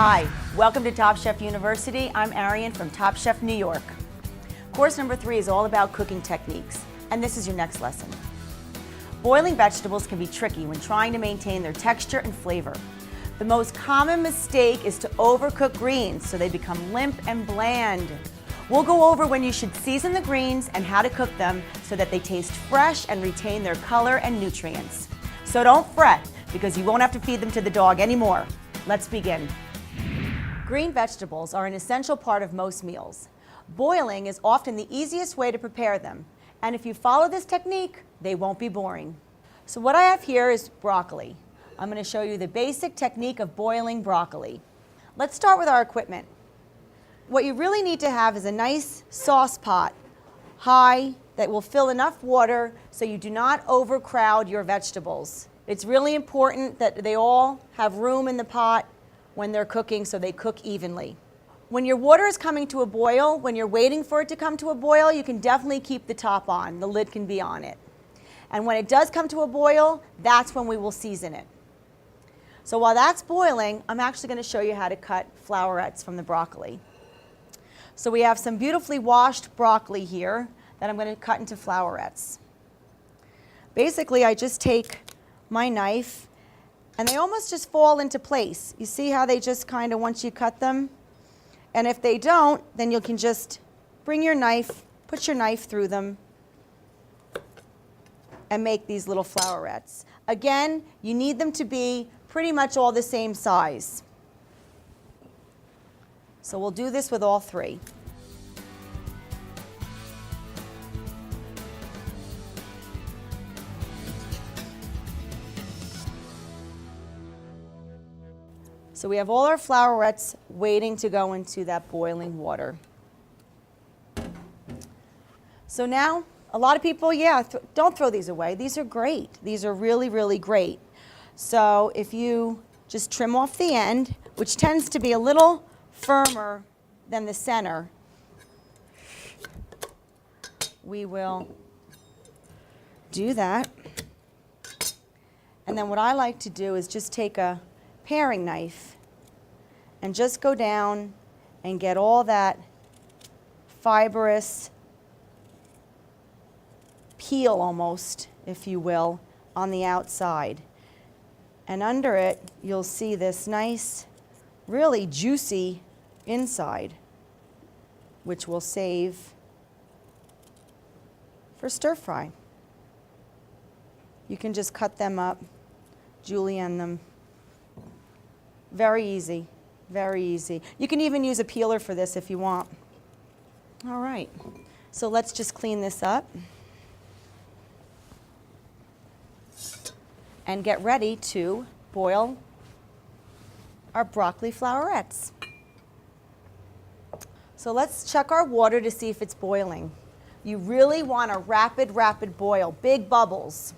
Hi, welcome to Top Chef University. I'm Arian from Top Chef New York. Course number 3 is all about cooking techniques, and this is your next lesson. Boiling vegetables can be tricky when trying to maintain their texture and flavor. The most common mistake is to overcook greens so they become limp and bland. We'll go over when you should season the greens and how to cook them so that they taste fresh and retain their color and nutrients. So don't fret, because you won't have to feed them to the dog anymore. Let's begin. Green vegetables are an essential part of most meals. Boiling is often the easiest way to prepare them, and if you follow this technique, they won't be boring. So what I have here is broccoli. I'm going to show you the basic technique of boiling broccoli. Let's start with our equipment. What you really need to have is a nice sauce pot, high, that will fill enough water so you do not overcrowd your vegetables. It's really important that they all have room in the pot when they're cooking so they cook evenly. When your water is coming to a boil, when you're waiting for it to come to a boil, you can definitely keep the top on. The lid can be on it. And when it does come to a boil, that's when we will season it. So while that's boiling, I'm actually going to show you how to cut flowerets from the broccoli. So we have some beautifully washed broccoli here that I'm going to cut into flowerets. Basically, I just take my knife and they almost just fall into place. You see how they just kind of, once you cut them? And if they don't, then you can just bring your knife, put your knife through them, and make these little flowerets. Again, you need them to be pretty much all the same size. So we'll do this with all 3. So we have all our flowerets waiting to go into that boiling water. So now, a lot of people, don't throw these away. These are great. These are really, really great. So if you just trim off the end, which tends to be a little firmer than the center, we will do that. And then what I like to do is just take a paring knife and just go down and get all that fibrous peel almost, if you will, on the outside. And under it, you'll see this nice, really juicy inside, which we'll save for stir fry. You can just cut them up, julienne them. Very easy, very easy. You can even use a peeler for this if you want. All right, so let's just clean this up and get ready to boil our broccoli flowerets. So let's check our water to see if it's boiling. You really want a rapid boil, big bubbles.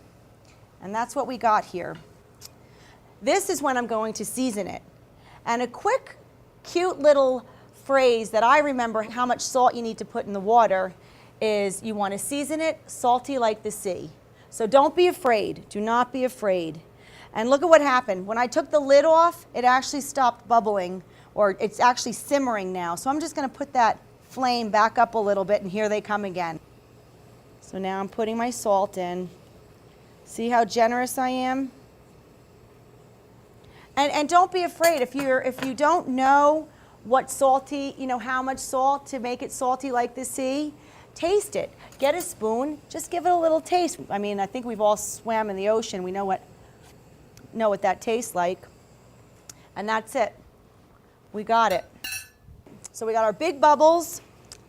And that's what we got here. This is when I'm going to season it. And a quick, cute little phrase that I remember how much salt you need to put in the water is you want to season it salty like the sea. So don't be afraid. Do not be afraid. And look at what happened. When I took the lid off, it actually stopped bubbling, or it's actually simmering now. So I'm just going to put that flame back up a little bit, and here they come again. So now I'm putting my salt in. See how generous I am? And don't be afraid. If you don't know what salty, how much salt to make it salty like the sea, taste it. Get a spoon. Just give it a little taste. I mean, I think we've all swam in the ocean. We know what that tastes like. And that's it. We got it. So we got our big bubbles,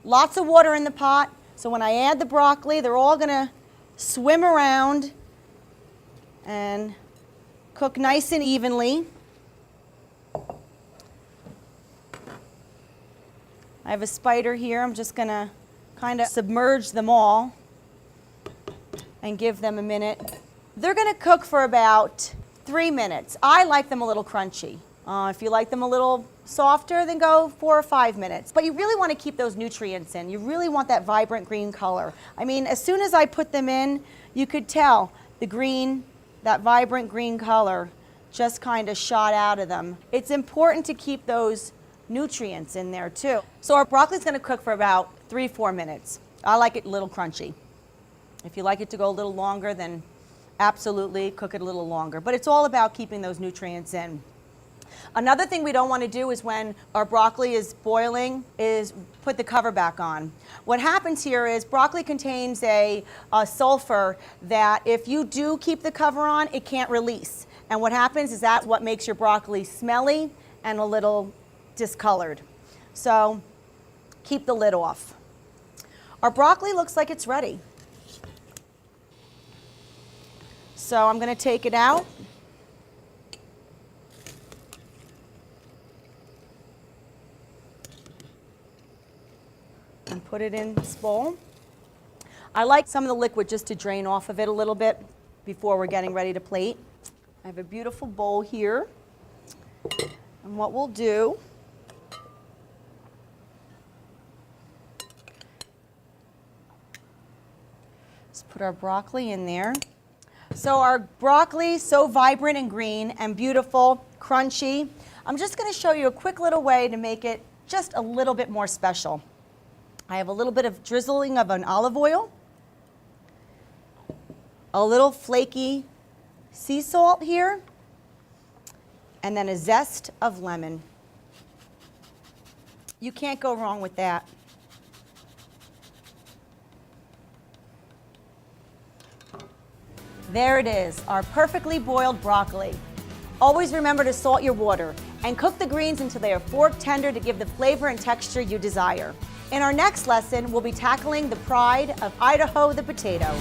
lots of water in the pot. So when I add the broccoli, they're all going to swim around and cook nice and evenly. I have a spider here. I'm just going to kind of submerge them all and give them a minute. They're going to cook for about 3 minutes. I like them a little crunchy. If you like them a little softer, then go 4 or 5 minutes. But you really want to keep those nutrients in. You really want that vibrant green color. I mean, as soon as I put them in, you could tell the green, that vibrant green color just kind of shot out of them. It's important to keep those nutrients in there too. So our broccoli is going to cook for about 3-4 minutes. I like it a little crunchy. If you like it to go a little longer, then absolutely cook it a little longer. But it's all about keeping those nutrients in. Another thing we don't want to do is when our broccoli is boiling is put the cover back on. What happens here is broccoli contains a sulfur that if you do keep the cover on, it can't release. And what happens is that's what makes your broccoli smelly and a little discolored. So keep the lid off. Our broccoli looks like it's ready. So I'm going to take it out. And put it in this bowl. I like some of the liquid just to drain off of it a little bit before we're getting ready to plate. I have a beautiful bowl here. And what we'll do is put our broccoli in there. So our broccoli, so vibrant and green and beautiful, crunchy. I'm just going to show you a quick little way to make it just a little bit more special. I have a little bit of drizzling of an olive oil, a little flaky sea salt here, and then a zest of lemon. You can't go wrong with that. There it is, our perfectly boiled broccoli. Always remember to salt your water and cook the greens until they are fork tender to give the flavor and texture you desire. In our next lesson, we'll be tackling the pride of Idaho, the potato.